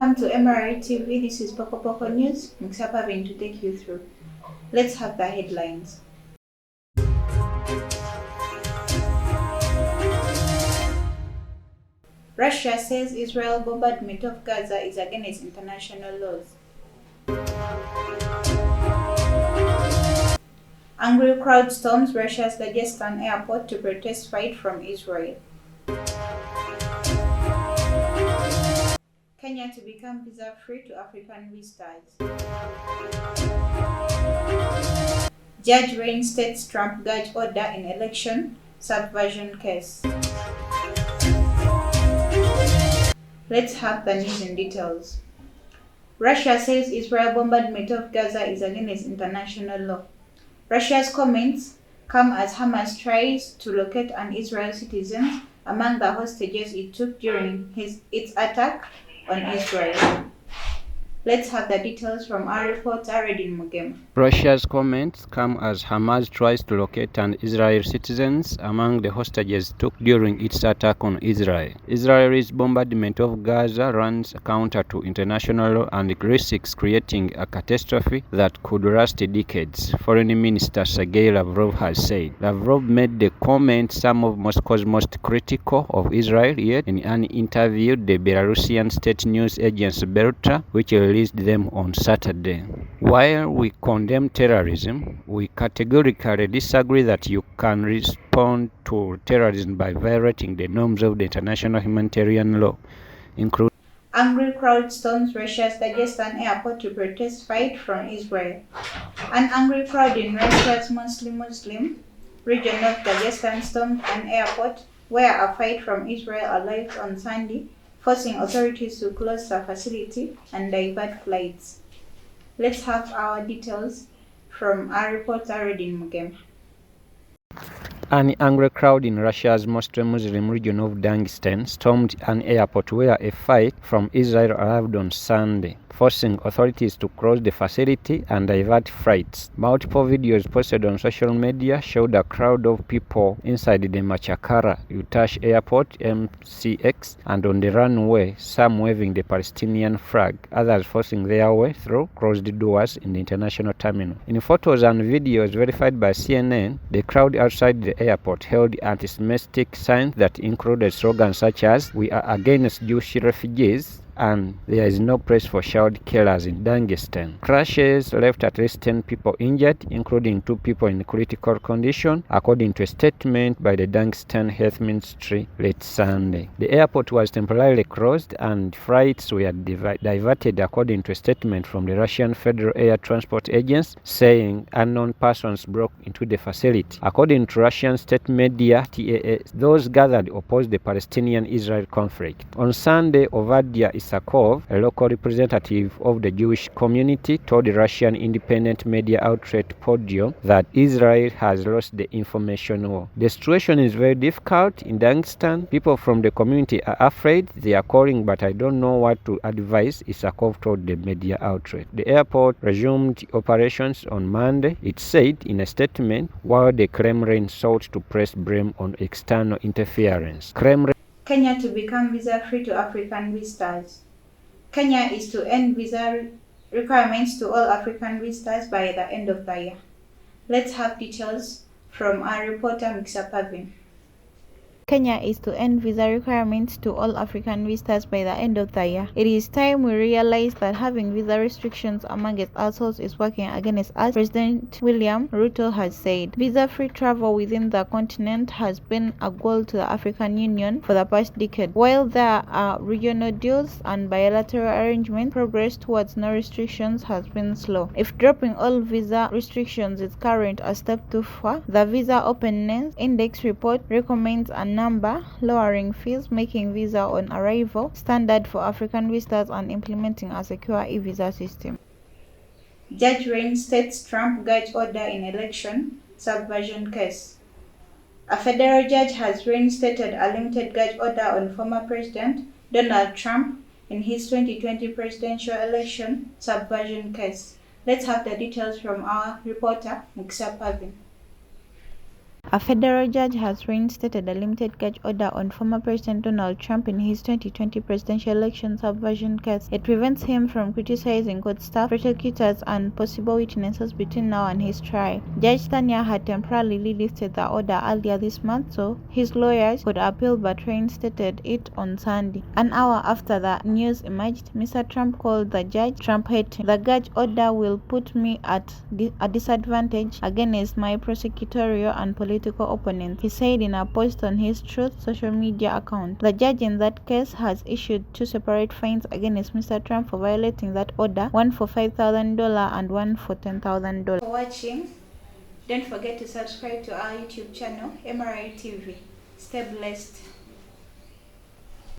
Welcome to MRI TV. This is Pokopoko News. I'm having to take you through. Let's have the headlines. Russia says Israel bombardment of Gaza is against international laws. Angry crowd storms Russia's Dagestan airport to protest fight from Israel. Kenya to become visa-free to African visitors. Judge reinstates Trump gag order in election subversion case. Let's have the news in details. Russia says Israel bombardment of Gaza is against international law. Russia's comments come as Hamas tries to locate an Israeli citizen among the hostages it took during its attack on Israel. Let's have the details from our reporter Redin Mugema. Russia's comments come as Hamas tries to locate an Israeli citizens among the hostages took during its attack on Israel. Israel's bombardment of Gaza runs counter to international law and risks creating a catastrophe that could last decades, Foreign Minister Sergei Lavrov has said. Lavrov made the comment some of Moscow's most critical of Israel yet in an interview the Belarusian state news agency Belta, which released them on Saturday. While we condemn terrorism, we categorically disagree that you can respond to terrorism by violating the norms of the international humanitarian law, including Angry crowd storms Russia's Dagestan airport to protest fight from Israel. An angry crowd in Russia's Muslim region of Dagestan stormed an airport where a fight from Israel arrived on Sunday, forcing authorities to close the facility and divert flights. Let's have our details from our reporter Redin Mugema. An angry crowd in Russia's Muslim region of Dagestan stormed an airport where a fight from Israel arrived on Sunday, forcing authorities to close the facility and divert flights. Multiple videos posted on social media showed a crowd of people inside the Machakara Utash Airport MCX and on the runway, some waving the Palestinian flag, others forcing their way through closed doors in the international terminal. In photos and videos verified by CNN, the crowd outside the airport held anti-Semitic signs that included slogans such as "We are against Jewish refugees" and "There is no place for child killers in Dagestan." Crashes left at least 10 people injured, including 2 people in critical condition, according to a statement by the Dagestan Health Ministry late Sunday. The airport was temporarily closed and flights were diverted, according to a statement from the Russian Federal Air Transport Agency, saying unknown persons broke into the facility. According to Russian state media TAS, those gathered opposed the Palestinian-Israel conflict. On Sunday, Ovadia Isakov, a local representative of the Jewish community, told the Russian independent media outlet Podium that Israel has lost the information war. The situation is very difficult in Dagestan. People from the community are afraid. They are calling, but I don't know what to advise, Isakov told the media outlet. The airport resumed operations on Monday, it said in a statement, while the Kremlin sought to press blame on external interference. Kenya to become visa-free to African visitors. Kenya is to end visa requirements to all African visitors by the end of the year. Let's have details from our reporter Mixer Pavin. Kenya is to end visa requirements to all African visitors by the end of the year. It is time we realize that having visa restrictions among ourselves is working against us, President William Ruto has said. Visa-free travel within the continent has been a goal to the African Union for the past decade. While there are regional deals and bilateral arrangements, progress towards no restrictions has been slow. If dropping all visa restrictions is currently a step too far, the Visa Openness Index report recommends a number, lowering fees, making visa on arrival standard for African visitors, and implementing a secure e-visa system. Judge reinstates Trump gag order in election subversion case. A federal judge has reinstated a limited gag order on former President Donald Trump in his 2020 presidential election subversion case. Let's have the details from our reporter, Muksa Pavin. A federal judge has reinstated a limited gag order on former President Donald Trump in his 2020 presidential election subversion case. It prevents him from criticizing court staff, prosecutors, and possible witnesses between now and his trial. Judge Tanya had temporarily lifted the order earlier this month, so his lawyers could appeal, but reinstated it on Sunday. An hour after the news emerged, Mr. Trump called the judge Trump-hating. The gag order will put me at a disadvantage against my prosecutorial and political opponents, he said in a post on his Truth social media account. The judge in that case has issued 2 separate fines against Mr. Trump for violating that order, one for $5,000 and one for $10,000. For watching, don't forget to subscribe to our YouTube channel, MRI TV. Stay blessed.